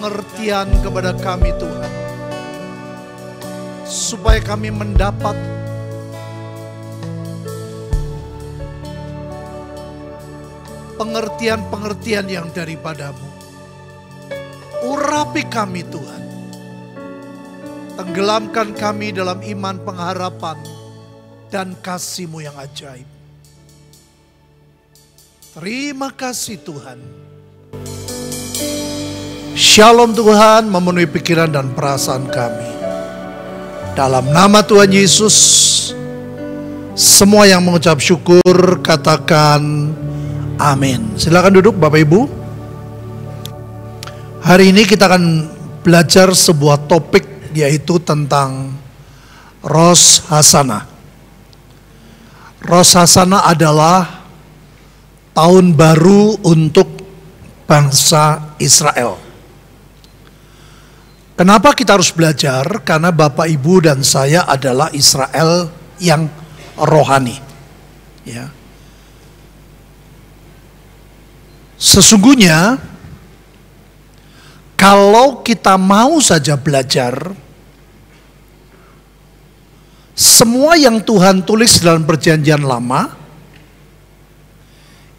pengertian kepada kami Tuhan, supaya kami mendapat pengertian-pengertian yang daripadamu. Urapi kami Tuhan, tenggelamkan kami dalam iman, pengharapan, dan kasih-Mu yang ajaib. Terima kasih Tuhan. Shalom Tuhan memenuhi pikiran dan perasaan kami. Dalam nama Tuhan Yesus, semua yang mengucap syukur katakan amin. Silakan duduk Bapak Ibu. Hari ini kita akan belajar sebuah topik, yaitu tentang Rosh Hashanah. Rosh Hashanah adalah tahun baru untuk bangsa Israel. Kenapa kita harus belajar? Karena Bapak Ibu dan saya adalah Israel yang rohani. Ya. Sesungguhnya kalau kita mau saja belajar, semua yang Tuhan tulis dalam Perjanjian Lama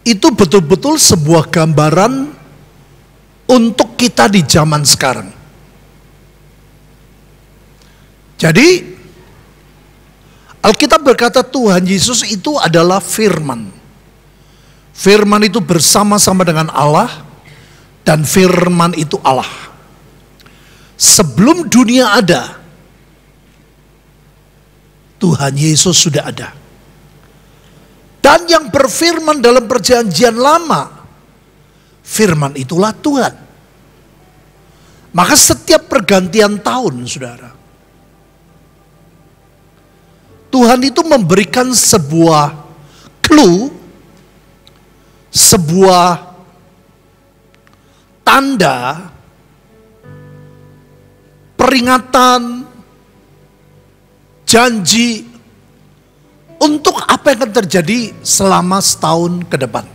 itu betul-betul sebuah gambaran untuk kita di zaman sekarang. Jadi Alkitab berkata Tuhan Yesus itu adalah firman. Firman itu bersama-sama dengan Allah, dan firman itu Allah. Sebelum dunia ada, Tuhan Yesus sudah ada. Dan yang berfirman dalam Perjanjian Lama, firman itulah Tuhan. Maka setiap pergantian tahun, saudara, Tuhan itu memberikan sebuah clue, sebuah tanda, peringatan, janji untuk apa yang akan terjadi selama setahun ke depan.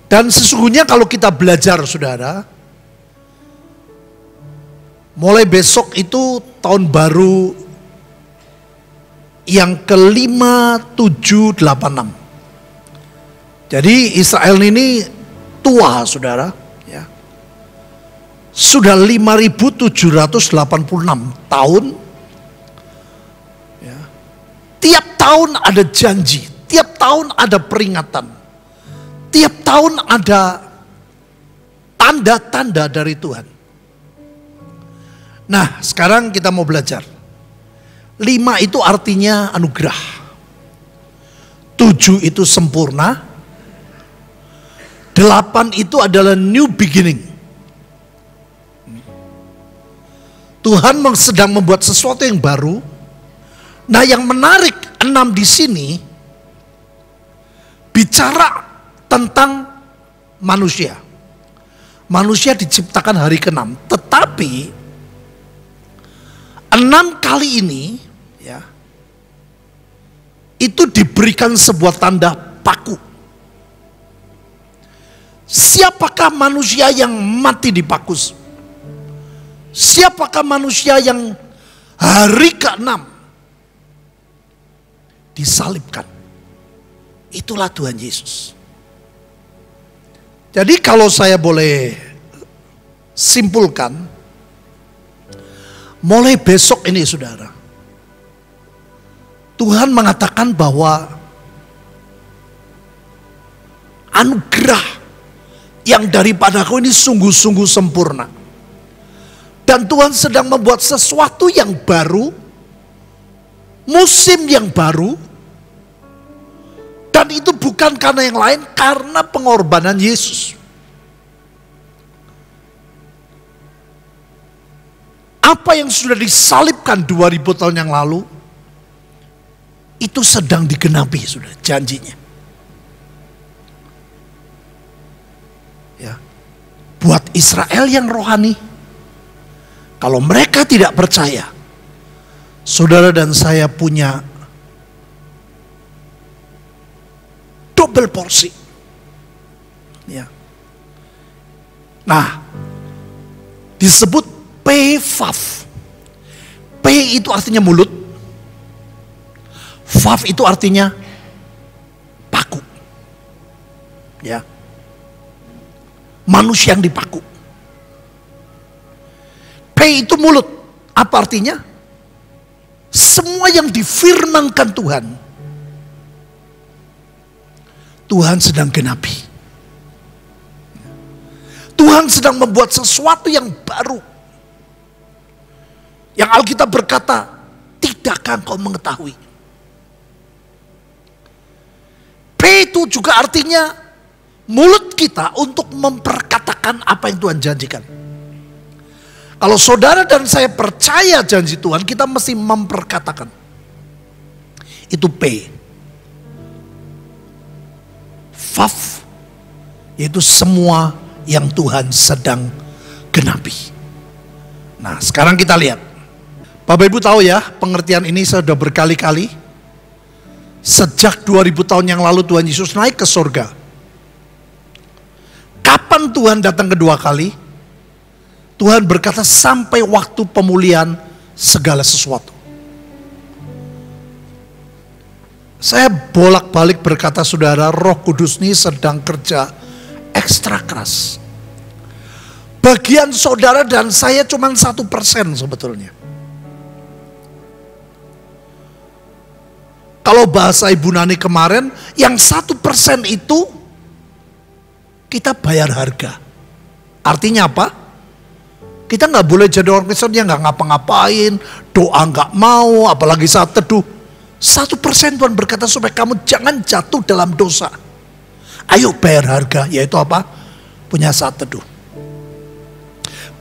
Dan sesungguhnya kalau kita belajar, saudara, mulai besok itu tahun baru yang ke-5786. Jadi Israel ini tua, saudara, ya. Sudah 5.786 tahun. Ya. Tiap tahun ada janji, tiap tahun ada peringatan, tiap tahun ada tanda-tanda dari Tuhan. Nah, sekarang kita mau belajar. 5 itu artinya anugerah. 7 itu sempurna. 8 itu adalah new beginning. Tuhan sedang membuat sesuatu yang baru. Nah, yang menarik 6 di sini bicara tentang manusia. Manusia diciptakan hari ke-6, tetapi 6 kali ini, ya, itu diberikan sebuah tanda paku. Siapakah manusia yang mati di paku? Siapakah manusia yang hari ke-6 disalibkan? Itulah Tuhan Yesus. Jadi kalau saya boleh simpulkan, mulai besok ini, saudara, Tuhan mengatakan bahwa anugerah yang daripadaku ini sungguh-sungguh sempurna. Dan Tuhan sedang membuat sesuatu yang baru, musim yang baru, dan itu bukan karena yang lain, karena pengorbanan Yesus. Apa yang sudah disalibkan 2000 tahun yang lalu, itu sedang digenapi, sudah janjinya. Ya. Buat Israel yang rohani, kalau mereka tidak percaya, saudara dan saya punya double porsi. Ya. Nah, disebut P-Vav. P itu artinya mulut, Vav itu artinya paku. Ya. Manusia yang dipaku. P itu mulut. Apa artinya? Semua yang difirmankan Tuhan, Tuhan sedang genapi. Tuhan sedang membuat sesuatu yang baru. Yang Alkitab berkata, tidakkah engkau mengetahui? P itu juga artinya mulut kita untuk memperkatakan apa yang Tuhan janjikan. Kalau saudara dan saya percaya janji Tuhan, kita mesti memperkatakan. Itu P. Vav, yaitu semua yang Tuhan sedang genapi. Nah, sekarang kita lihat. Bapak Ibu tahu ya, pengertian ini saya sudah berkali-kali. Sejak 2000 tahun yang lalu Tuhan Yesus naik ke surga. Kapan Tuhan datang kedua kali? Tuhan berkata sampai waktu pemulihan segala sesuatu. Saya bolak-balik berkata, saudara, Roh Kudus ini sedang kerja ekstra keras. Bagian saudara dan saya cuma 1% sebetulnya. Kalau bahasa Ibu Nani kemarin, yang 1% itu kita bayar harga. Artinya apa? Kita nggak boleh jadi orang Kristen yang nggak ngapa-ngapain, doa nggak mau, apalagi saat teduh. 1% Tuhan berkata supaya kamu jangan jatuh dalam dosa. Ayo bayar harga, yaitu apa? Punya saat teduh.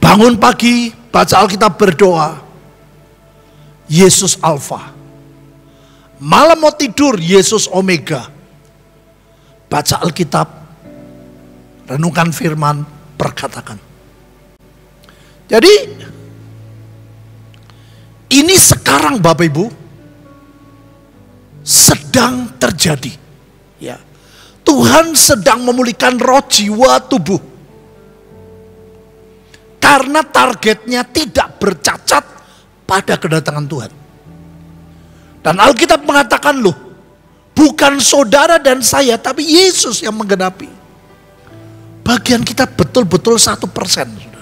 Bangun pagi, baca Alkitab, berdoa. Yesus Alfa. Malam mau tidur, Yesus Omega. Baca Alkitab, renungkan firman, perkatakan. Jadi, ini sekarang Bapak Ibu, sedang terjadi. Ya. Tuhan sedang memulihkan roh, jiwa, tubuh. Karena targetnya tidak bercacat pada kedatangan Tuhan. Dan Alkitab mengatakan, loh, bukan saudara dan saya, tapi Yesus yang menggenapi. Bagian kita betul-betul 1%. Saudara.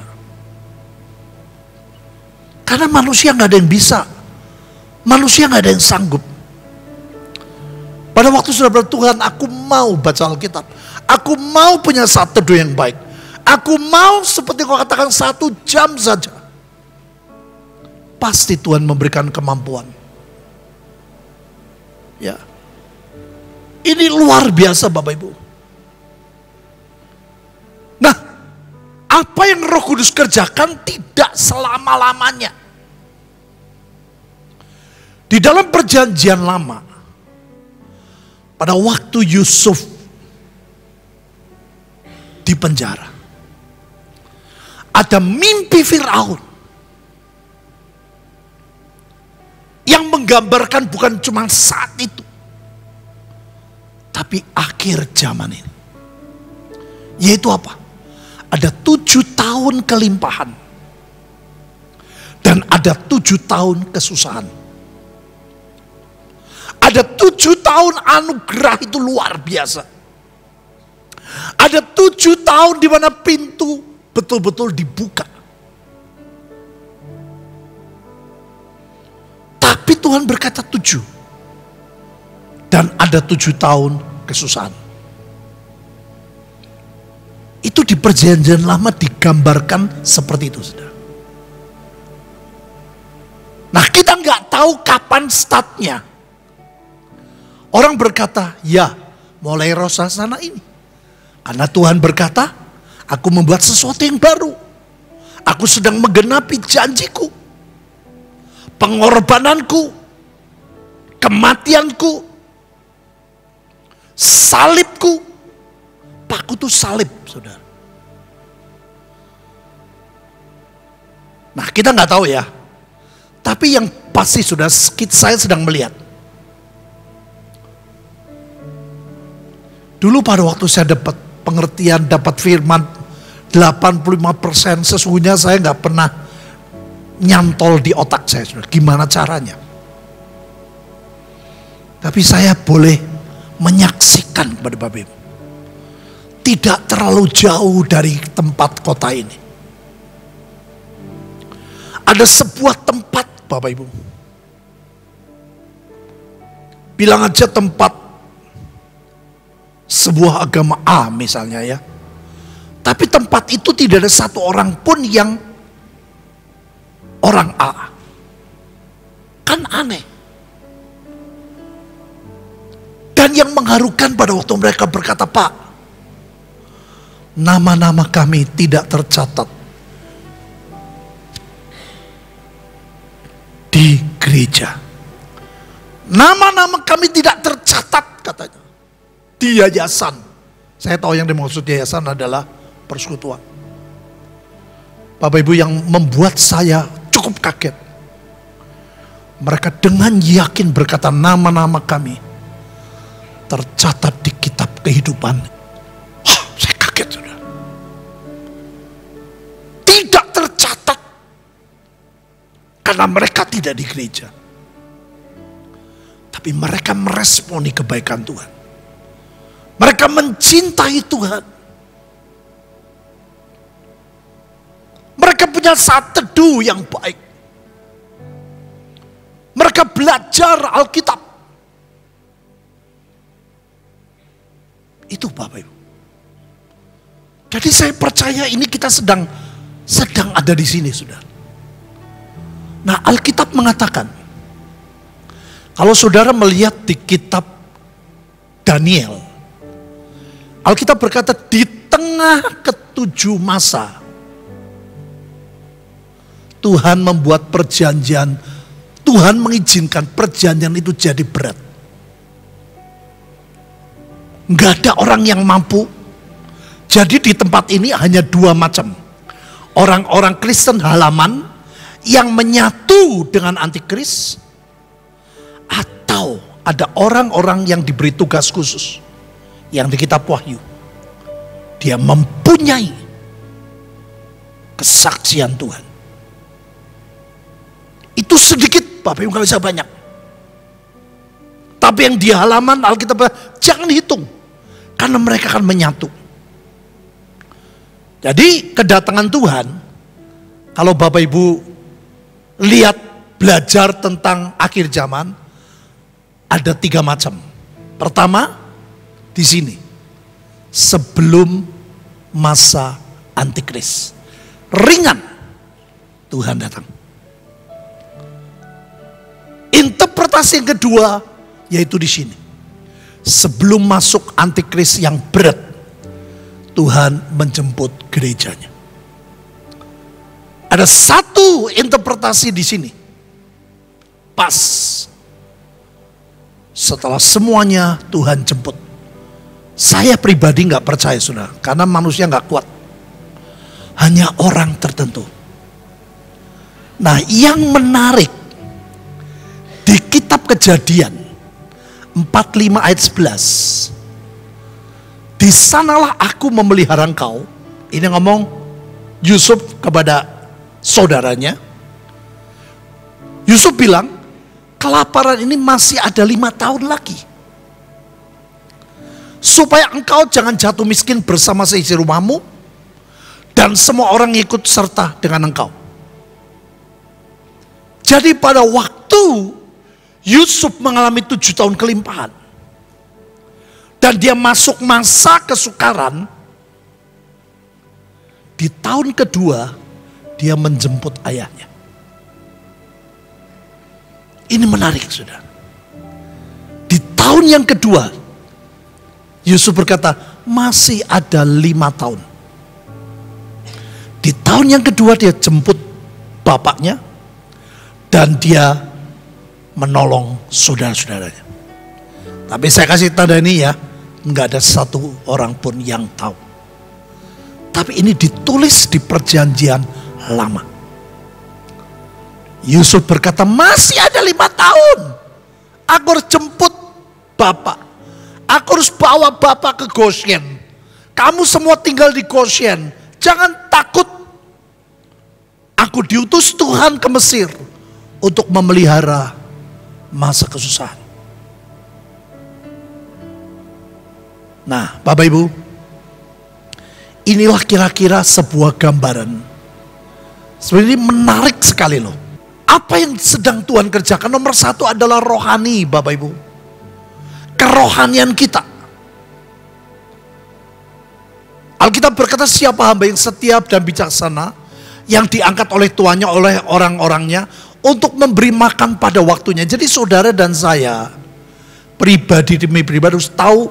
Karena manusia nggak ada yang bisa. Manusia nggak ada yang sanggup. Pada waktu sudah bertuhan, aku mau baca Alkitab. Aku mau punya saat teduh yang baik. Aku mau seperti kau katakan 1 jam saja. Pasti Tuhan memberikan kemampuan. Ya. Ini luar biasa Bapak Ibu. Nah, apa yang Roh Kudus kerjakan tidak selama-lamanya. Di dalam perjanjian lama, pada waktu Yusuf di penjara, ada mimpi Firaun yang menggambarkan bukan cuma saat itu, tapi akhir zaman ini. Yaitu apa? Ada 7 tahun kelimpahan dan ada 7 tahun kesusahan. Ada 7 tahun anugerah itu luar biasa. Ada 7 tahun di mana pintu betul-betul dibuka. Tapi Tuhan berkata 7. Dan ada 7 tahun kesusahan. Itu di perjanjian lama digambarkan seperti itu, saudara. Nah, kita nggak tahu kapan startnya. Orang berkata, ya mulai Rosh Hashanah ini. Karena Tuhan berkata, aku membuat sesuatu yang baru. Aku sedang menggenapi janjiku. Pengorbananku. Kematianku. Salibku. Paku itu salib, saudara. Nah, kita nggak tahu ya. Tapi yang pasti sudah saya sedang melihat. Dulu pada waktu saya dapat pengertian, dapat firman 85% sesungguhnya saya nggak pernah nyantol di otak saya. Gimana caranya? Tapi saya boleh menyaksikan kepada Bapak Ibu. Tidak terlalu jauh dari tempat kota ini. Ada sebuah tempat Bapak Ibu. Bilang aja tempat sebuah agama A misalnya ya. Tapi tempat itu tidak ada satu orang pun yang orang A. Kan aneh. Dan yang mengharukan pada waktu mereka berkata, Pak, nama-nama kami tidak tercatat di gereja. Nama-nama kami tidak tercatat katanya di yayasan. Saya tahu yang dimaksud yayasan adalah persekutuan. Bapak Ibu, yang membuat saya cukup kaget, mereka dengan yakin berkata nama-nama kami tercatat di kitab kehidupan. Saya kaget sudah. Tidak tercatat karena mereka tidak di gereja. Tapi mereka meresponi kebaikan Tuhan. Mereka mencintai Tuhan. Mereka punya saat teduh yang baik. Mereka belajar Alkitab. Itu Bapak Ibu. Jadi saya percaya ini kita sedang ada di sini, Saudara. Nah, Alkitab mengatakan, kalau saudara melihat di kitab Daniel, Alkitab berkata di tengah ketujuh masa, Tuhan membuat perjanjian, Tuhan mengizinkan perjanjian itu jadi berat. Nggak ada orang yang mampu. Jadi di tempat ini hanya dua macam. Orang-orang Kristen halaman yang menyatu dengan antikris, atau ada orang-orang yang diberi tugas khusus yang di kitab Wahyu. Dia mempunyai kesaksian Tuhan. Itu sedikit Bapak Ibu, nggak bisa banyak. Tapi yang di halaman Alkitab jangan dihitung, karena mereka akan menyatu. Jadi kedatangan Tuhan, kalau Bapak Ibu lihat belajar tentang akhir zaman, ada tiga macam. Pertama, di sini, sebelum masa antikris, ringan Tuhan datang. Interpretasi yang kedua, yaitu di sini, sebelum masuk antikris yang berat, Tuhan menjemput gerejanya. Ada satu interpretasi di sini, pas setelah semuanya Tuhan jemput. Saya pribadi nggak percaya, Saudara, karena manusia nggak kuat. Hanya orang tertentu. Nah, yang menarik di kitab Kejadian 45 ayat 11. Di sanalah aku memelihara engkau. Ini ngomong Yusuf kepada saudaranya. Yusuf bilang, kelaparan ini masih ada 5 tahun lagi. Supaya engkau jangan jatuh miskin bersama seisi rumahmu. Dan semua orang ikut serta dengan engkau. Jadi pada waktu Yusuf mengalami 7 tahun kelimpahan, dan dia masuk masa kesukaran, di tahun kedua dia menjemput ayahnya. Ini menarik, Saudara. Di tahun yang kedua, Yusuf berkata, masih ada 5 tahun. Di tahun yang kedua dia jemput bapaknya, dan dia menolong saudara-saudaranya. Tapi saya kasih tanda ini ya, nggak ada satu orang pun yang tahu. Tapi ini ditulis di perjanjian lama. Yusuf berkata, masih ada 5 tahun. Aku harus jemput bapak. Aku harus bawa bapak ke Goshen. Kamu semua tinggal di Goshen. Jangan takut. Aku diutus Tuhan ke Mesir untuk memelihara masa kesusahan. Nah, Bapak Ibu, inilah kira-kira sebuah gambaran. Sebenarnya menarik sekali loh. Apa yang sedang Tuhan kerjakan? Nomor satu adalah rohani, Bapak Ibu. Kerohanian kita. Alkitab berkata, siapa hamba yang setia dan bijaksana, yang diangkat oleh tuannya, oleh orang-orangnya, untuk memberi makan pada waktunya. Jadi saudara dan saya, pribadi demi pribadi harus tahu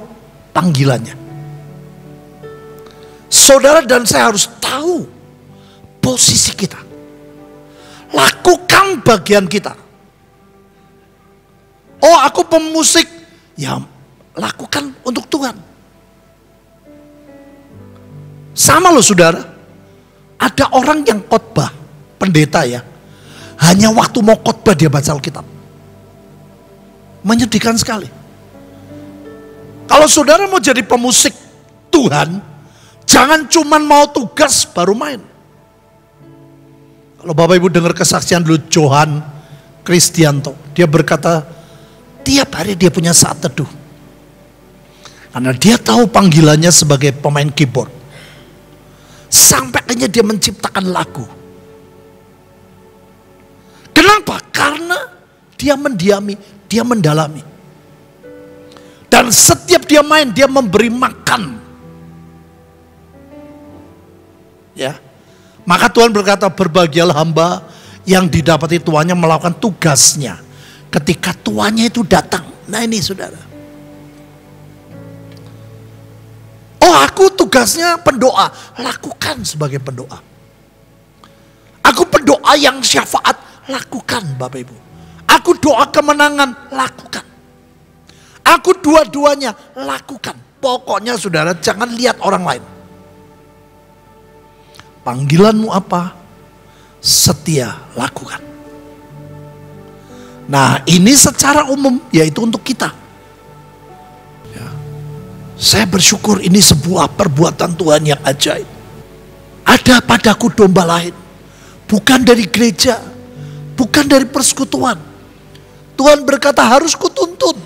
panggilannya. Saudara dan saya harus tahu posisi kita. Lakukan bagian kita. Oh, aku pemusik. Ya, lakukan untuk Tuhan. Sama loh saudara. Ada orang yang khotbah, pendeta ya. Hanya waktu mau khotbah dia baca Alkitab. Menyedihkan sekali. Kalau saudara mau jadi pemusik Tuhan, jangan cuma mau tugas baru main. Kalau Bapak Ibu dengar kesaksian dulu Johan Kristianto, dia berkata tiap hari dia punya saat teduh. Karena dia tahu panggilannya sebagai pemain keyboard. Sampai akhirnya dia menciptakan lagu. Kenapa? Karena dia mendiami, dia mendalami. Dan setiap dia main, dia memberi makan. Ya. Maka Tuhan berkata, berbahagialah hamba yang didapati tuannya melakukan tugasnya ketika tuannya itu datang. Nah ini saudara. Oh, aku tugasnya pendoa, lakukan sebagai pendoa. Aku pendoa yang syafaat, lakukan Bapak Ibu. Aku doa kemenangan, lakukan. Aku dua-duanya, lakukan. Pokoknya saudara jangan lihat orang lain. Panggilanmu apa? Setia, lakukan. Nah ini secara umum, yaitu untuk kita. Ya. Saya bersyukur ini sebuah perbuatan Tuhan yang ajaib. Ada padaku domba lain. Bukan dari gereja. Bukan dari persekutuan. Tuhan berkata harus kutuntun.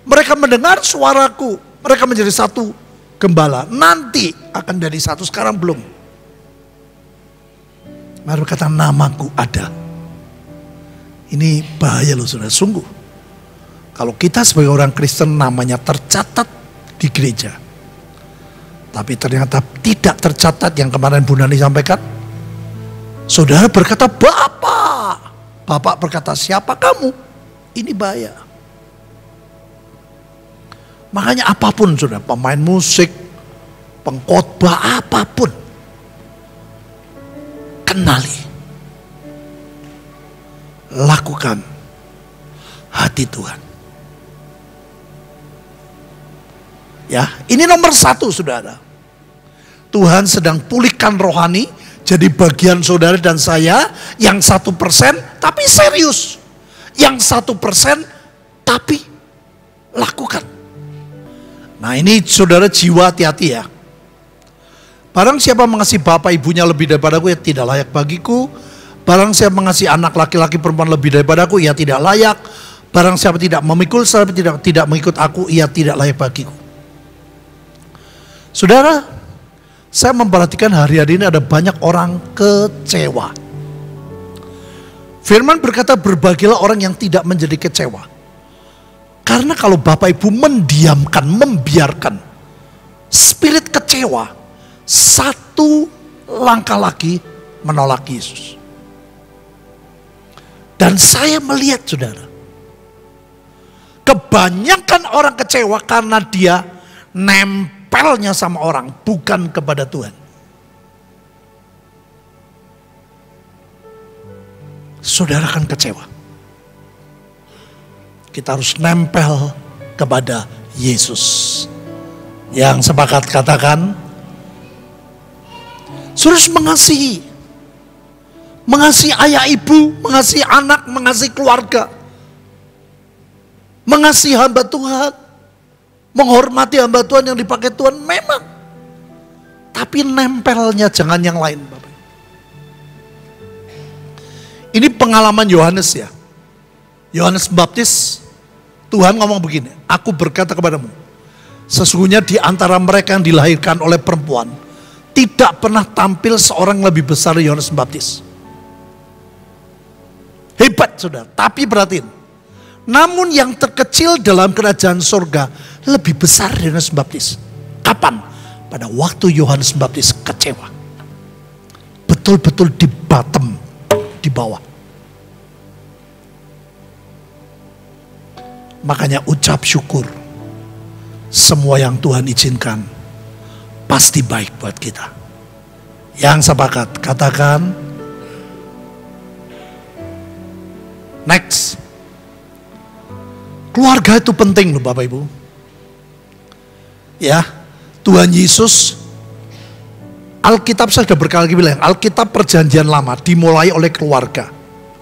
Mereka mendengar suaraku. Mereka menjadi satu gembala. Nanti akan jadi satu, sekarang belum. Mari berkata namaku ada. Ini bahaya loh saudara, sungguh. Kalau kita sebagai orang Kristen namanya tercatat di gereja. Tapi ternyata tidak tercatat yang kemarin Bu Nani sampaikan. Saudara berkata Bapak. Bapak berkata siapa kamu? Ini bahaya. Makanya apapun saudara, pemain musik, pengkhotbah apapun. Kenali, lakukan hati Tuhan. Ya, ini nomor satu saudara. Tuhan sedang pulihkan rohani, jadi bagian saudara dan saya yang 1% tapi serius, yang 1% tapi lakukan. Nah ini saudara jiwa hati-hati ya. Barang siapa mengasihi bapak ibunya lebih daripadaku, ya tidak layak bagiku. Barang siapa mengasihi anak laki-laki perempuan lebih daripadaku, ia tidak layak. Barang siapa tidak memikul serta tidak mengikut aku, ia tidak layak bagiku. Saudara, saya memperhatikan hari-hari ini ada banyak orang kecewa. Firman berkata berbahagialah orang yang tidak menjadi kecewa. Karena kalau bapak ibu mendiamkan, membiarkan spirit kecewa, satu langkah lagi menolak Yesus. Dan saya melihat saudara, kebanyakan orang kecewa karena dia nempelnya sama orang, bukan kepada Tuhan. Saudara kan kecewa. Kita harus nempel kepada Yesus. Yang sepakat katakan, harus mengasihi. Mengasihi ayah ibu, mengasihi anak, mengasihi keluarga. Mengasihi hamba Tuhan. Menghormati hamba Tuhan yang dipakai Tuhan memang. Tapi nempelnya jangan yang lain, Bapak. Ini pengalaman Yohanes ya. Yohanes Pembaptis, Tuhan ngomong begini, aku berkata kepadamu, sesungguhnya di antara mereka yang dilahirkan oleh perempuan, tidak pernah tampil seorang lebih besar dari Yohanes Pembaptis. Hebat saudara, tapi perhatiin. Namun yang terkecil dalam kerajaan surga lebih besar dari Yohanes Pembaptis. Kapan? Pada waktu Yohanes Pembaptis kecewa. Betul-betul di bottom, di bawah. Makanya ucap syukur. Semua yang Tuhan izinkan pasti baik buat kita. Yang sepakat, katakan next. Keluarga itu penting loh Bapak Ibu. Ya, Tuhan Yesus, Alkitab saya sudah berkali-kali bilang, Alkitab Perjanjian Lama dimulai oleh keluarga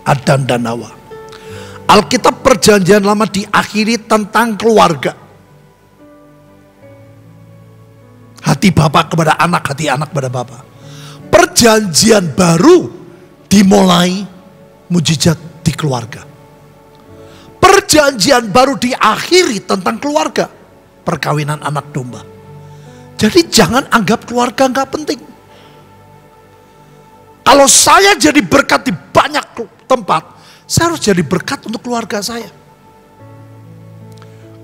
Adam dan Hawa. Alkitab Perjanjian Lama diakhiri tentang keluarga. Hati bapak kepada anak, hati anak kepada bapak. Perjanjian baru dimulai mujizat di keluarga. Perjanjian baru diakhiri tentang keluarga. Perkawinan anak domba. Jadi jangan anggap keluarga nggak penting. Kalau saya jadi berkat di banyak tempat, saya harus jadi berkat untuk keluarga saya.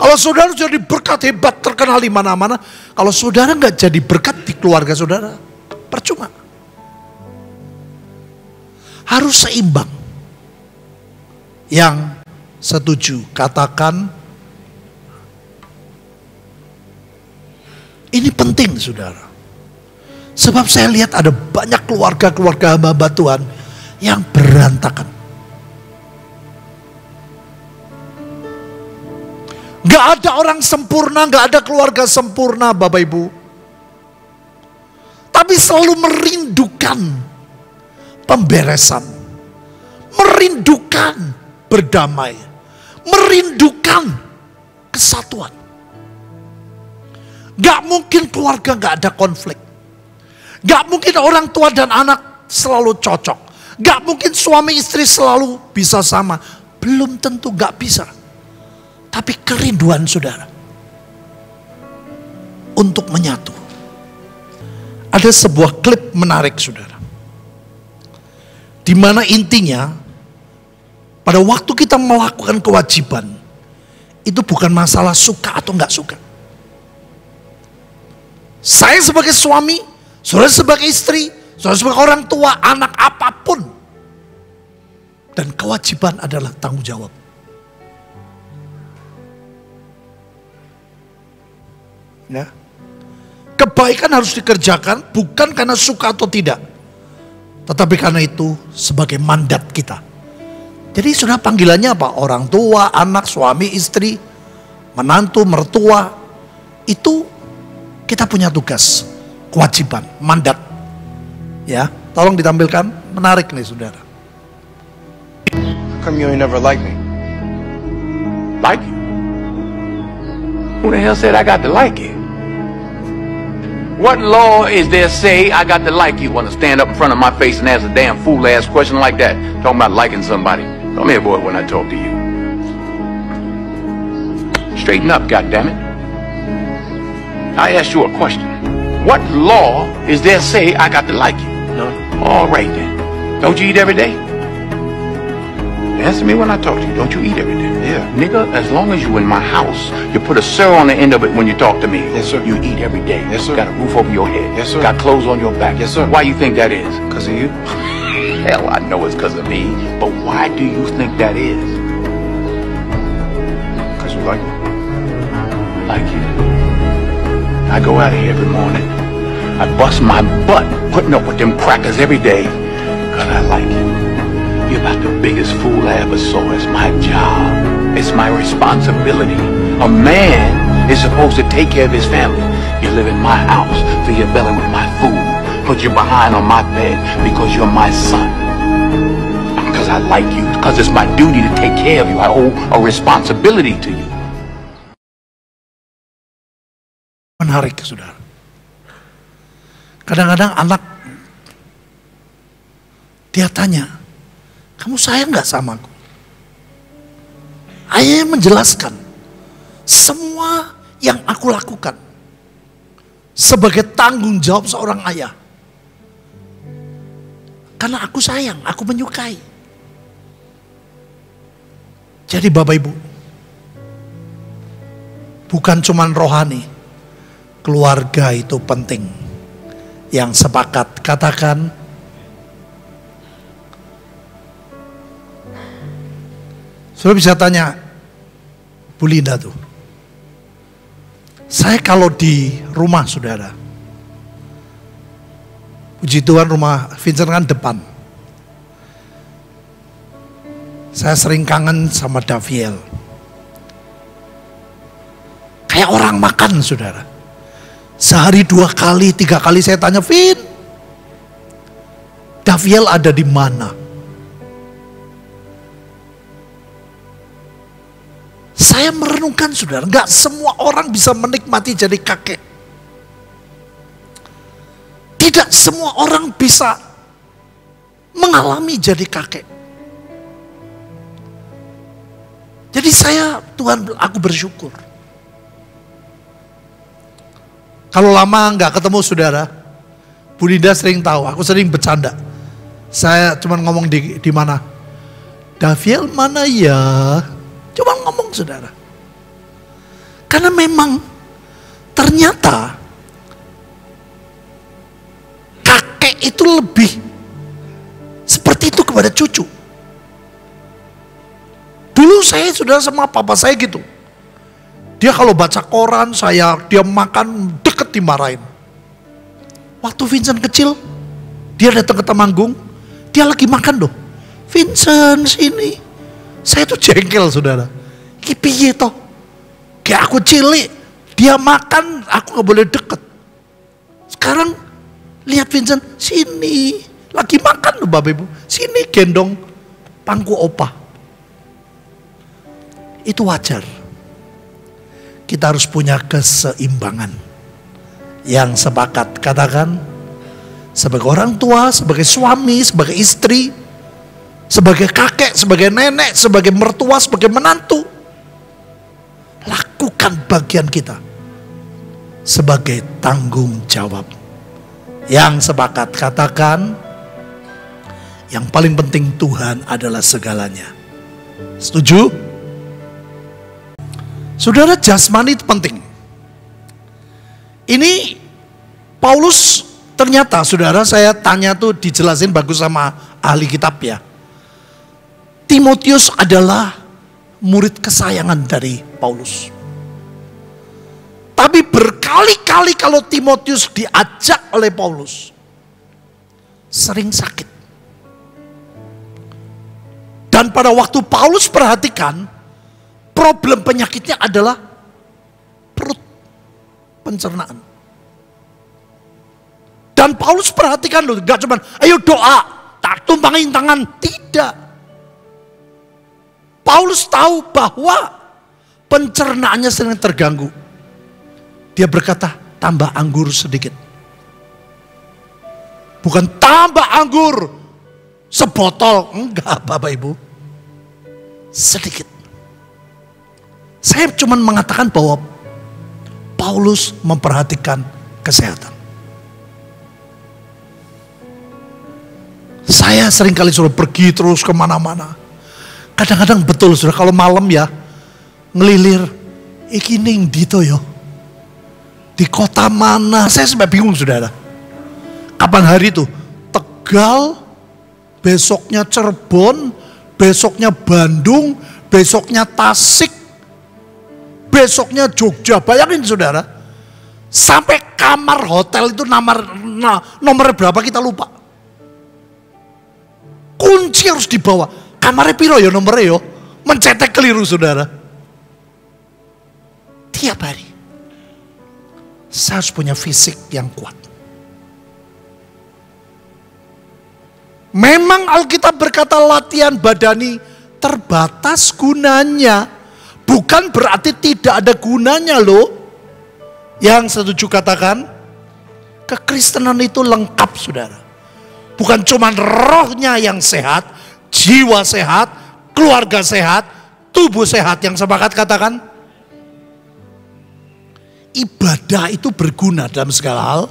Kalau saudara jadi berkat hebat terkenal di mana-mana, kalau saudara nggak jadi berkat di keluarga saudara, percuma. Harus seimbang. Yang setuju, katakan ini penting saudara. Sebab saya lihat ada banyak keluarga-keluarga hamba Tuhan yang berantakan. Gak ada orang sempurna, gak ada keluarga sempurna Bapak Ibu. Tapi selalu merindukan pemberesan. Merindukan berdamai. Merindukan kesatuan. Gak mungkin keluarga gak ada konflik. Gak mungkin orang tua dan anak selalu cocok. Gak mungkin suami istri selalu bisa sama. Belum tentu gak bisa. Tapi kerinduan saudara untuk menyatu. Ada sebuah klip menarik saudara. Di mana intinya pada waktu kita melakukan kewajiban itu bukan masalah suka atau enggak suka. Saya sebagai suami, saudara sebagai istri, saudara sebagai orang tua, anak apapun. Dan kewajiban adalah tanggung jawab. Ya. Kebaikan harus dikerjakan bukan karena suka atau tidak, tetapi karena itu sebagai mandat kita. Jadi sudah panggilannya apa? Orang tua, anak, suami, istri, menantu, mertua. Itu kita punya tugas, kewajiban, mandat. Ya, tolong ditampilkan, menarik nih saudara. How come you ain't never like me? Like you? Who the hell said I got to like you? What law is there say I got to like you? Want to stand up in front of my face and ask a damn fool ass question like that? Talking about liking somebody. Come here, boy, when I talk to you. Straighten up, goddammit. I asked you a question. What law is there say I got to like you? None. All right then. Don't you eat every day? Answer me when I talk to you. Don't you eat every day? Yeah. Nigga, as long as you in my house, you put a sir on the end of it when you talk to me. Yes, sir. You eat every day. Yes, sir. Got a roof over your head. Yes, sir. Got clothes on your back. Yes, sir. Why you think that is? Because of you? Hell, I know it's because of me. But why do you think that is? Because you like me. Like you. I go out of here every morning. I bust my butt putting up with them crackers every day. Because I like you. You're about the biggest fool I ever saw. It's my job. It's my responsibility. A man is supposed to take care of his family. You live in my house, fill your belly with my food, put your behind on my bed because you're my son. Because I like you. Because it's my duty to take care of you. I owe a responsibility to you. Menarik saudara. Kadang-kadang anak, dia tanya, kamu sayang gak sama aku? Ayahnya menjelaskan, semua yang aku lakukan sebagai tanggung jawab seorang ayah. Karena aku sayang, aku menyukai. Jadi Bapak Ibu, bukan cuman rohani, keluarga itu penting. Yang sepakat katakan, Saudara bisa tanya Bu Linda tuh, saya kalau di rumah saudara, puji Tuhan rumah Vincent kan depan. Saya sering kangen sama Daviel. Kayak orang makan saudara. Sehari 2 kali, 3 kali saya tanya, Vin, Daviel ada di mana? Saya merenungkan saudara, gak semua orang bisa menikmati jadi kakek. Tidak semua orang bisa mengalami jadi kakek. Jadi Tuhan, aku bersyukur. Kalau lama gak ketemu saudara, Bu Linda sering tahu, aku sering bercanda. Saya cuma ngomong di mana? Daviel mana ya? Cuma ngomong saudara. Karena memang ternyata kakek itu lebih seperti itu kepada cucu. Dulu saya saudara sama papa saya gitu. Dia kalau baca koran dia makan deket dimarahin. Waktu Vincent kecil, dia datang ke Temanggung, dia lagi makan loh. Vincent sini. Saya tuh jengkel saudara. Iki piye toh? Kayak aku cilik, dia makan, aku gak boleh deket. Sekarang lihat Vincent, sini. Lagi makan loh Bapak Ibu. Sini gendong pangku opa. Itu wajar. Kita harus punya keseimbangan. Yang sepakat katakan, sebagai orang tua, sebagai suami, sebagai istri, sebagai kakek, sebagai nenek, sebagai mertua, sebagai menantu. Lakukan bagian kita sebagai tanggung jawab. Yang sepakat katakan, yang paling penting Tuhan adalah segalanya. Setuju? Saudara, jasmani itu penting. Ini Paulus ternyata saudara, saya tanya tuh dijelasin bagus sama ahli kitab ya. Timotius adalah murid kesayangan dari Paulus. Tapi berkali-kali kalau Timotius diajak oleh Paulus, sering sakit. Dan pada waktu Paulus perhatikan, problem penyakitnya adalah perut, pencernaan. Dan Paulus perhatikan loh, gak cuman ayo doa, tak tumpangin tangan, tidak. Paulus tahu bahwa pencernaannya sering terganggu. Dia berkata, tambah anggur sedikit. Bukan tambah anggur sebotol, enggak Bapak Ibu. Sedikit. Saya cuma mengatakan bahwa Paulus memperhatikan kesehatan. Saya sering kali suruh pergi terus kemana-mana. Kadang-kadang betul saudara, kalau malam ya ngelilir, iki ning dito yo. Di kota mana? Saya sampai bingung saudara. Kapan hari itu? Tegal, besoknya Cirebon, besoknya Bandung, besoknya Tasik, besoknya Jogja. Bayangin saudara, sampai kamar hotel itu nomornya berapa kita lupa. Kunci harus dibawa. Kamarnya piro ya nomornya yo, mencetek keliru saudara. Tiap hari. Saya harus punya fisik yang kuat. Memang Alkitab berkata latihan badani terbatas gunanya. Bukan berarti tidak ada gunanya loh. Yang setuju katakan. Kekristenan itu lengkap, saudara. Bukan cuma rohnya yang sehat, jiwa sehat, keluarga sehat, tubuh sehat. Yang sepakat katakan? Ibadah itu berguna dalam segala hal.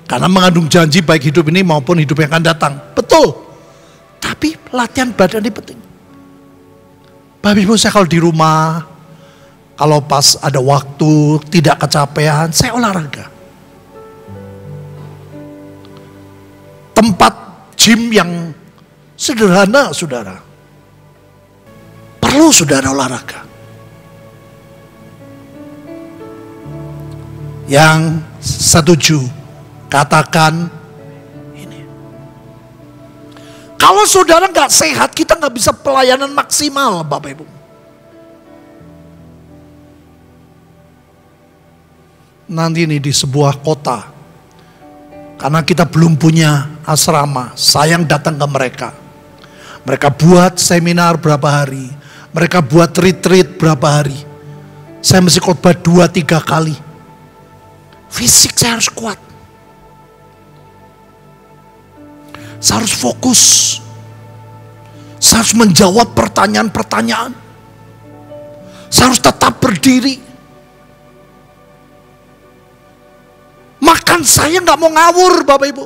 Karena mengandung janji baik hidup ini maupun hidup yang akan datang. Betul. Tapi latihan badan ini penting. Bapak Ibu, saya kalau di rumah, kalau pas ada waktu, tidak kecapean, saya olahraga. Tempat gym yang sederhana, saudara. Perlu saudara olahraga. Yang setuju, katakan ini. Kalau saudara nggak sehat, kita nggak bisa pelayanan maksimal, Bapak Ibu. Nanti ini di sebuah kota, karena kita belum punya asrama, sayang datang ke mereka. Mereka buat seminar berapa hari, mereka buat retreat berapa hari. Saya mesti khotbah 2-3 kali. Fisik saya harus kuat. Saya harus fokus. Saya harus menjawab pertanyaan-pertanyaan. Saya harus tetap berdiri. Makan saya nggak mau ngawur, Bapak Ibu.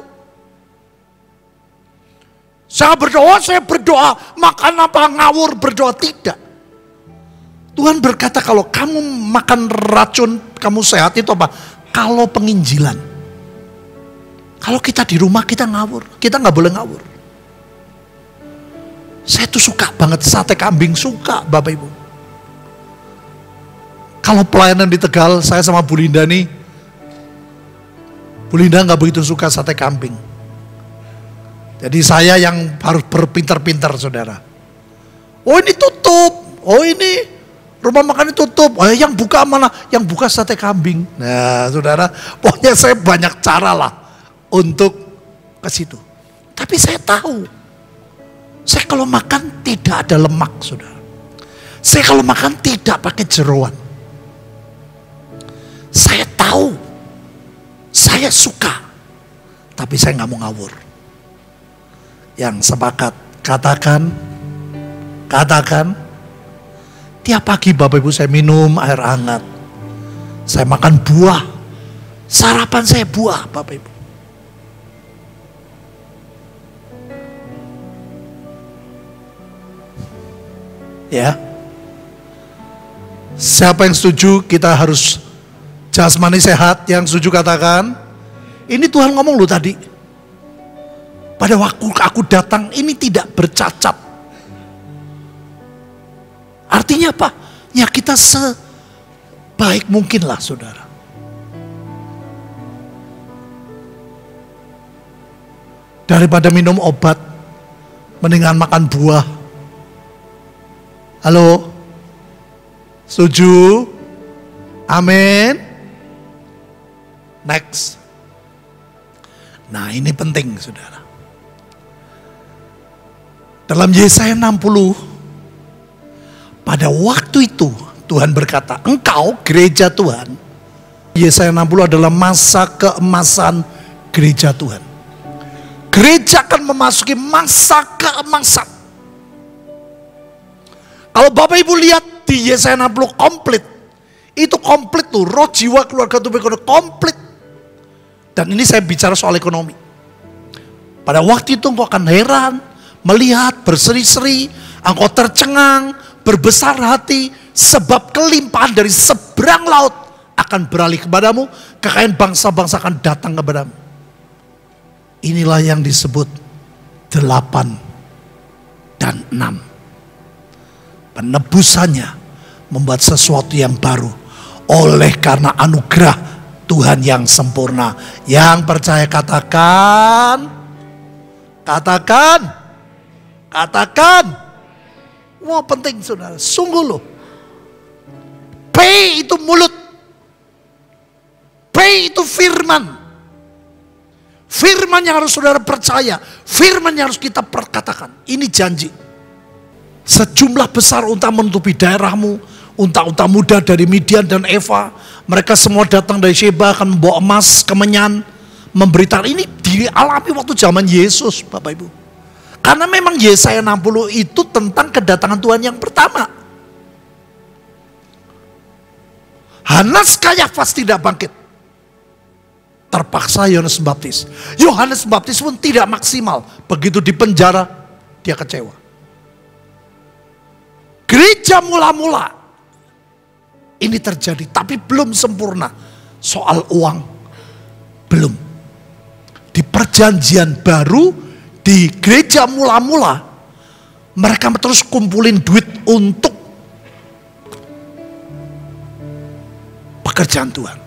Saya berdoa, makan apa ngawur berdoa, tidak. Tuhan berkata kalau kamu makan racun, kamu sehat itu apa? Kalau penginjilan. Kalau kita di rumah kita ngawur, kita nggak boleh ngawur. Saya tuh suka banget sate kambing, suka Bapak Ibu. Kalau pelayanan di Tegal, saya sama Bu Linda nih, Bu Linda nggak begitu suka sate kambing. Jadi saya yang harus berpintar-pintar, saudara. Oh ini tutup, oh ini rumah makan ini tutup. Oh yang buka mana? Yang buka sate kambing. Nah saudara, pokoknya saya banyak cara lah untuk ke situ. Tapi saya tahu, saya kalau makan tidak ada lemak, saudara. Saya kalau makan tidak pakai jeroan. Saya tahu, saya suka, tapi saya nggak mau ngawur. Yang sepakat, katakan, tiap pagi Bapak Ibu saya minum air hangat. Saya makan buah, sarapan saya buah Bapak Ibu. Ya, siapa yang setuju kita harus jasmani sehat? Yang setuju katakan. Ini Tuhan ngomong loh tadi. Pada waktu aku datang ini tidak bercacat. Artinya apa? Ya kita sebaik mungkin lah saudara. Daripada minum obat, mendingan makan buah. Halo? Setuju? Amin. Next. Nah ini penting saudara. Dalam Yesaya 60, pada waktu itu Tuhan berkata, engkau gereja Tuhan. Yesaya 60 adalah masa keemasan gereja Tuhan. Gereja akan memasuki masa keemasan. Kalau Bapak Ibu lihat di Yesaya 60 komplit. Itu komplit tuh, roh jiwa keluarga tubuh ekonomi komplit. Dan ini saya bicara soal ekonomi. Pada waktu itu engkau akan heran, melihat berseri-seri, engkau tercengang, berbesar hati, sebab kelimpahan dari seberang laut akan beralih kepadamu, kekayaan bangsa-bangsa akan datang kepadamu. Inilah yang disebut 8 dan 6. Penebusannya membuat sesuatu yang baru, oleh karena anugerah Tuhan yang sempurna. Yang percaya katakan. Wah penting saudara, sungguh loh. P itu mulut. P itu firman. Firman yang harus saudara percaya. Firman yang harus kita perkatakan. Ini janji. Sejumlah besar unta menutupi daerahmu. Unta-unta muda dari Midian dan Eva. Mereka semua datang dari Sheba akan membawa emas, kemenyan, memberitakan ini dialami waktu zaman Yesus, Bapak Ibu. Karena memang Yesaya 60 itu tentang kedatangan Tuhan yang pertama. Hanas Kayafas tidak bangkit. Terpaksa Yohanes Pembaptis. Yohanes Pembaptis pun tidak maksimal. Begitu di penjara, dia kecewa. Gereja mula-mula ini terjadi, tapi belum sempurna. Soal uang, belum. Di perjanjian baru, di gereja mula-mula, mereka terus kumpulin duit untuk pekerjaan Tuhan.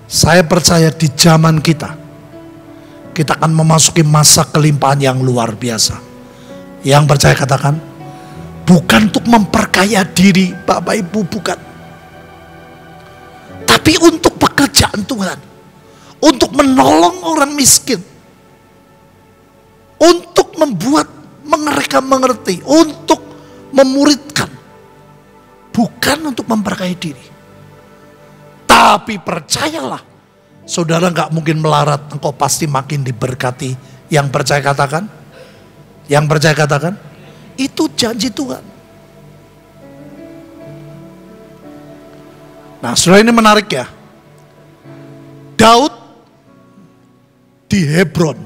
Saya percaya di zaman kita akan memasuki masa kelimpahan yang luar biasa. Yang percaya katakan, bukan untuk memperkaya diri, Bapak Ibu, bukan. Tapi untuk pekerjaan Tuhan. Untuk menolong orang miskin. Untuk membuat mereka mengerti, untuk memuridkan, bukan untuk memperkaya diri. Tapi percayalah, saudara gak mungkin melarat, engkau pasti makin diberkati. Yang percaya katakan, itu janji Tuhan. Nah, saudara, ini menarik ya. Daud di Hebron,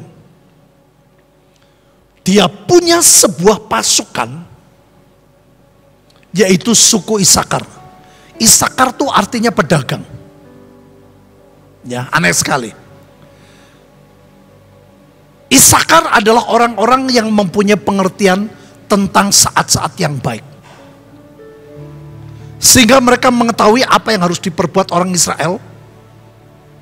dia punya sebuah pasukan, yaitu suku Isakar. Isakar itu artinya pedagang. Ya, aneh sekali. Isakar adalah orang-orang yang mempunyai pengertian tentang saat-saat yang baik. Sehingga mereka mengetahui apa yang harus diperbuat orang Israel.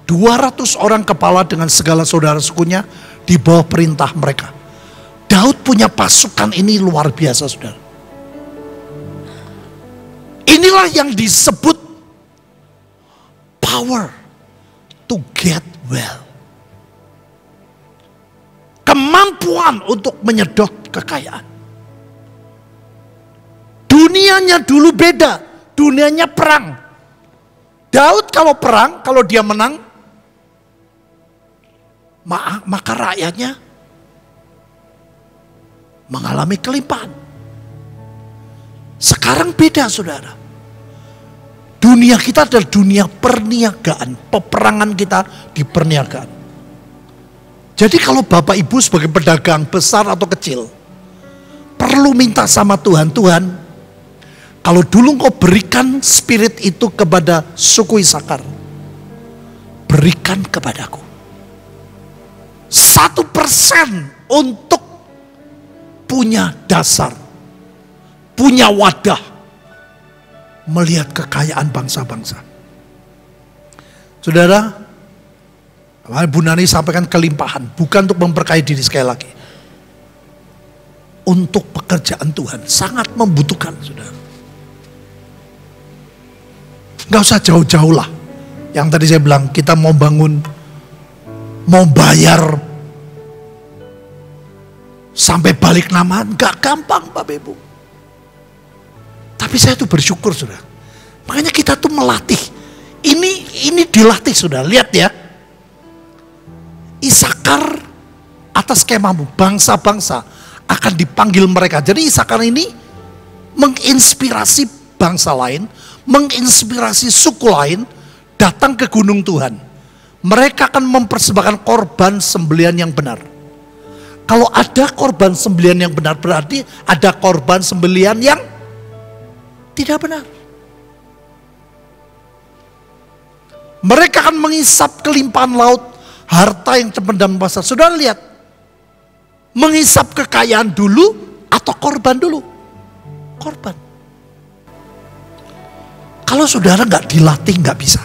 200 orang kepala dengan segala saudara sukunya di bawah perintah mereka. Daud punya pasukan ini luar biasa, saudara. Inilah yang disebut power to get well. Kemampuan untuk menyedot kekayaan. Dunianya dulu beda. Dunianya perang. Daud kalau perang, kalau dia menang, maka rakyatnya mengalami kelimpahan. Sekarang beda, saudara. Dunia kita adalah dunia perniagaan. Peperangan kita di perniagaan. Jadi kalau Bapak Ibu sebagai pedagang besar atau kecil, perlu minta sama Tuhan, Tuhan, kalau dulu engkau berikan spirit itu kepada suku Isakar, berikan kepadaku 1% untuk punya dasar, punya wadah, melihat kekayaan bangsa-bangsa. Saudara, Bu Nani sampaikan kelimpahan, bukan untuk memperkaya diri, sekali lagi. Untuk pekerjaan Tuhan, sangat membutuhkan, saudara. Gak usah jauh-jauh lah. Yang tadi saya bilang, kita mau bangun, mau bayar, sampai balik nama, gak gampang, Bapak Ibu. Tapi saya tuh bersyukur, saudara. Makanya kita tuh melatih. Ini dilatih, saudara. Lihat ya. Isakar atas kemahmu, bangsa-bangsa akan dipanggil mereka. Jadi Isakar ini menginspirasi bangsa lain, menginspirasi suku lain datang ke gunung Tuhan. Mereka akan mempersembahkan korban sembelihan yang benar. Kalau ada korban sembelihan yang benar, berarti ada korban sembelihan yang tidak benar. Mereka akan mengisap kelimpahan laut, harta yang terpendam pasar. Saudara lihat, mengisap kekayaan dulu atau korban dulu? Korban. Kalau saudara nggak dilatih, nggak bisa.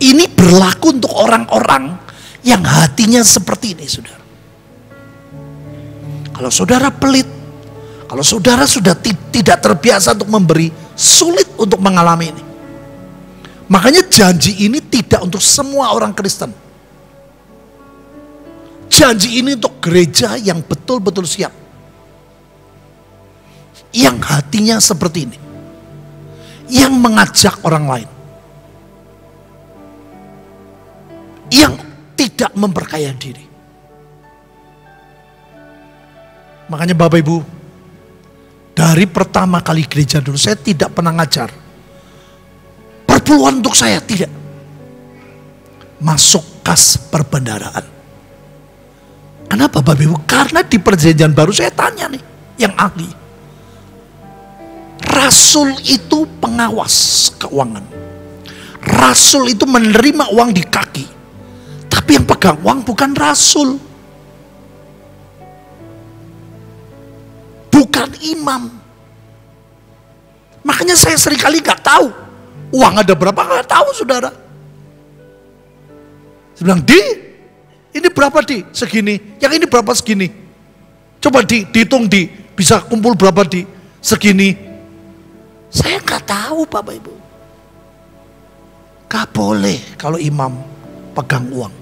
Ini berlaku untuk orang-orang yang hatinya seperti ini, saudara. Kalau saudara pelit, kalau saudara sudah tidak terbiasa untuk memberi, sulit untuk mengalami ini. Makanya janji ini tidak untuk semua orang Kristen. Janji ini untuk gereja yang betul-betul siap. Yang hatinya seperti ini. Yang mengajak orang lain. Yang tidak memperkaya diri. Makanya Bapak Ibu, dari pertama kali gereja dulu, saya tidak pernah ngajar perpuluhan untuk saya, tidak. Masuk kas perbendaharaan. Kenapa Bapak Ibu? Karena di perjanjian baru saya tanya nih, yang ahli. Rasul itu pengawas keuangan. Rasul itu menerima uang di kaki. Tapi yang pegang uang bukan rasul. Bukan imam. Makanya saya seringkali gak tahu. Uang ada berapa gak tahu saudara. Saya bilang, ini berapa di? Segini. Yang ini berapa segini. Coba dihitung bisa kumpul berapa di? Segini. Saya gak tahu Bapak Ibu. Gak boleh kalau imam pegang uang.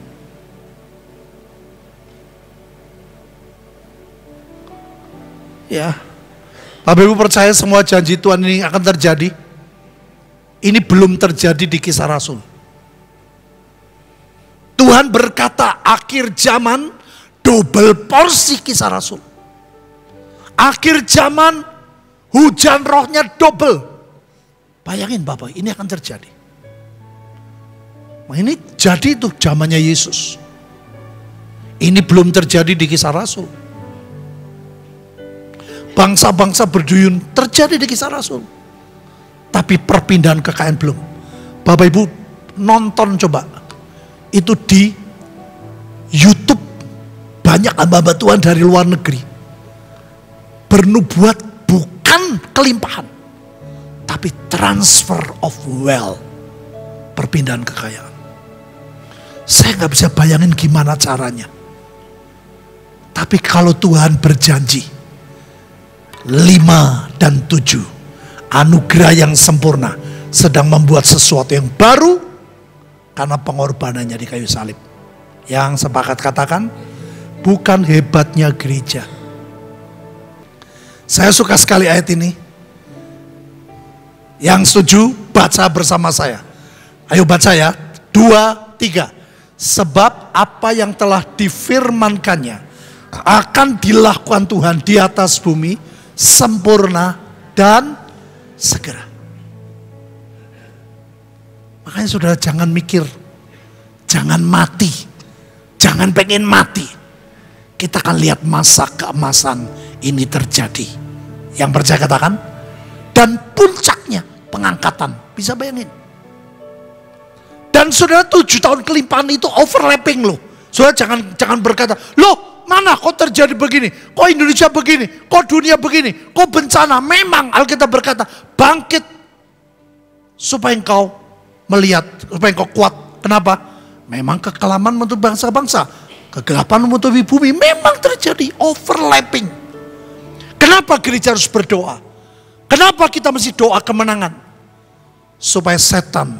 Ya, Bapak Ibu percaya semua janji Tuhan ini akan terjadi? Ini belum terjadi di Kisah Rasul. Tuhan berkata akhir zaman double porsi Kisah Rasul. Akhir zaman hujan rohnya double. Bayangin Bapak, ini akan terjadi. Nah, ini jadi itu zamannya Yesus. Ini belum terjadi di Kisah Rasul. Bangsa-bangsa berduyun terjadi di Kisah Rasul. Tapi perpindahan kekayaan belum. Bapak Ibu nonton coba. Itu di YouTube. Banyak hamba-hamba Tuhan dari luar negeri. Bernubuat bukan kelimpahan. Tapi transfer of wealth. Perpindahan kekayaan. Saya gak bisa bayangin gimana caranya. Tapi kalau Tuhan berjanji 5 dan 7, anugerah yang sempurna sedang membuat sesuatu yang baru karena pengorbanannya di kayu salib. Yang sepakat katakan, bukan hebatnya gereja. Saya suka sekali ayat ini. Yang setuju baca bersama saya. Ayo baca ya, 2, 3. Sebab apa yang telah difirmankannya akan dilakukan Tuhan di atas bumi sempurna dan segera. Makanya saudara jangan mikir, jangan mati, jangan pengen mati. Kita akan lihat masa keemasan ini terjadi. Yang percaya katakan, dan puncaknya pengangkatan. Bisa bayangin. Dan saudara 7 tahun kelimpahan itu overlapping loh. Saudara jangan berkata, loh mana kok terjadi begini? Kok Indonesia begini? Kok dunia begini? Kok bencana? Memang Alkitab berkata, bangkit supaya engkau melihat, supaya engkau kuat. Kenapa? Memang kekelaman menutupi bangsa-bangsa, kegelapan menutupi bumi. Memang terjadi overlapping. Kenapa gereja harus berdoa? Kenapa kita mesti doa kemenangan? Supaya setan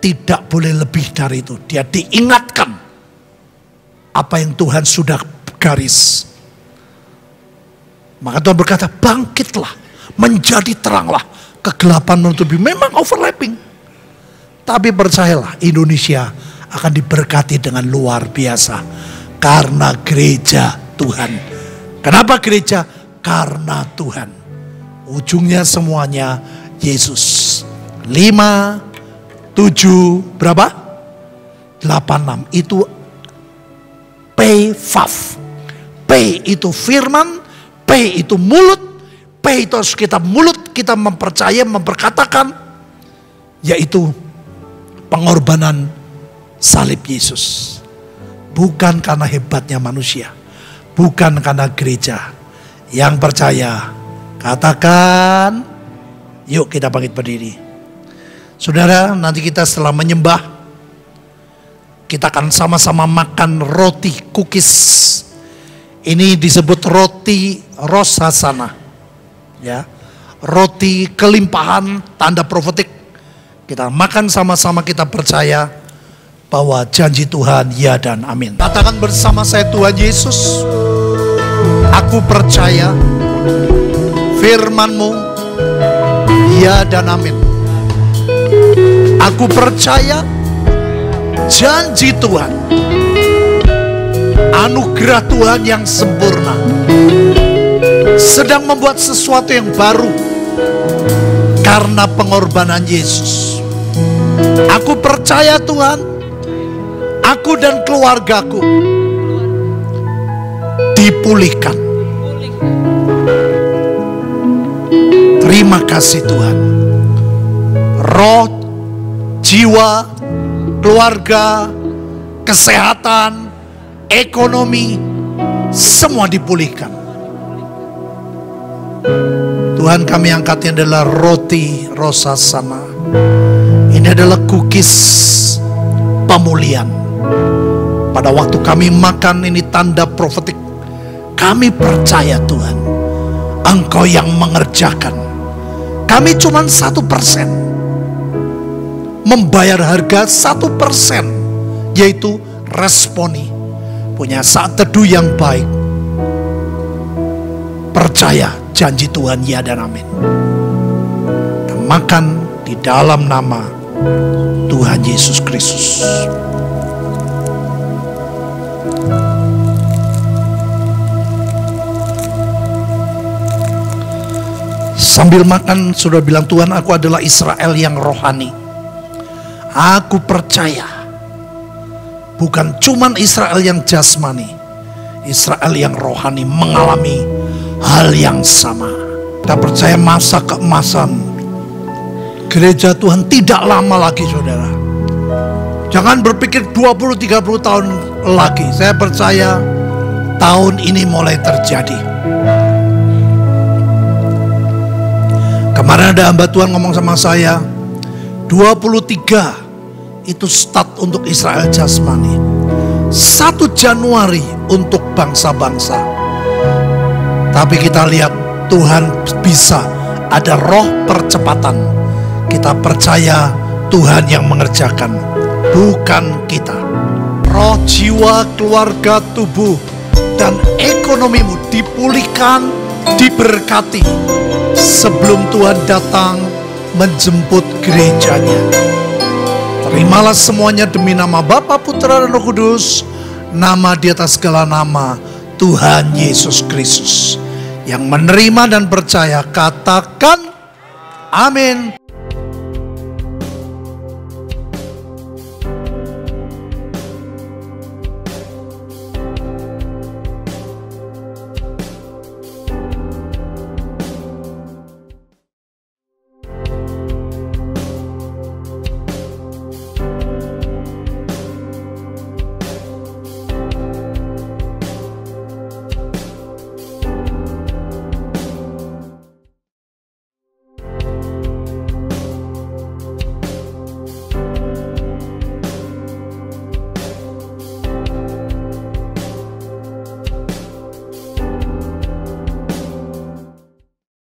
tidak boleh lebih dari itu. Dia diingatkan apa yang Tuhan sudah garis. Maka Tuhan berkata, bangkitlah, menjadi teranglah, kegelapan menutupi. Memang overlapping. Tapi percayalah, Indonesia akan diberkati dengan luar biasa. Karena gereja Tuhan. Kenapa gereja? Karena Tuhan. Ujungnya semuanya Yesus. 5, 7, berapa? 8, 6. Itu P-Fav. P itu firman, P itu mulut, P itu harus kita mulut, kita mempercaya, memperkatakan, yaitu pengorbanan salib Yesus. Bukan karena hebatnya manusia, bukan karena gereja. Yang percaya, katakan, yuk kita bangkit berdiri. Saudara, nanti kita setelah menyembah, kita akan sama-sama makan roti kukis. Ini disebut roti Rosh Hasanah. Ya, roti kelimpahan, tanda profetik. Kita makan sama-sama, kita percaya bahwa janji Tuhan ya dan amin. Katakan bersama saya, Tuhan Yesus, aku percaya firman-Mu ya dan amin. Aku percaya janji Tuhan, anugerah Tuhan yang sempurna sedang membuat sesuatu yang baru karena pengorbanan Yesus. Aku percaya Tuhan, aku dan keluargaku dipulihkan. Terima kasih Tuhan. Roh, jiwa, keluarga, kesehatan, ekonomi, semua dipulihkan. Tuhan, kami angkatnya adalah roti Rosasana. Ini adalah cookies pemulihan. Pada waktu kami makan, ini tanda profetik. Kami percaya Tuhan, Engkau yang mengerjakan. Kami cuma 1%, membayar harga 1%, yaitu responi, punya saat teduh yang baik. Percaya janji Tuhan, ya dan amin. Dan makan di dalam nama Tuhan Yesus Kristus. Sambil makan sudah bilang, Tuhan, aku adalah Israel yang rohani. Aku percaya bukan cuman Israel yang jasmani, Israel yang rohani mengalami hal yang sama. Kita percaya masa keemasan gereja Tuhan tidak lama lagi, saudara. Jangan berpikir 20-30 tahun lagi. Saya percaya tahun ini mulai terjadi. Kemarin ada hamba Tuhan ngomong sama saya, 23 itu start untuk Israel jasmani, 1 Januari untuk bangsa-bangsa. Tapi kita lihat Tuhan bisa, ada roh percepatan. Kita percaya Tuhan yang mengerjakan, bukan kita. Roh, jiwa, keluarga, tubuh, dan ekonomimu dipulihkan, diberkati sebelum Tuhan datang menjemput gerejanya. Terimalah semuanya demi nama Bapa, Putra, dan Roh Kudus, nama di atas segala nama, Tuhan Yesus Kristus. Yang menerima dan percaya katakan amin.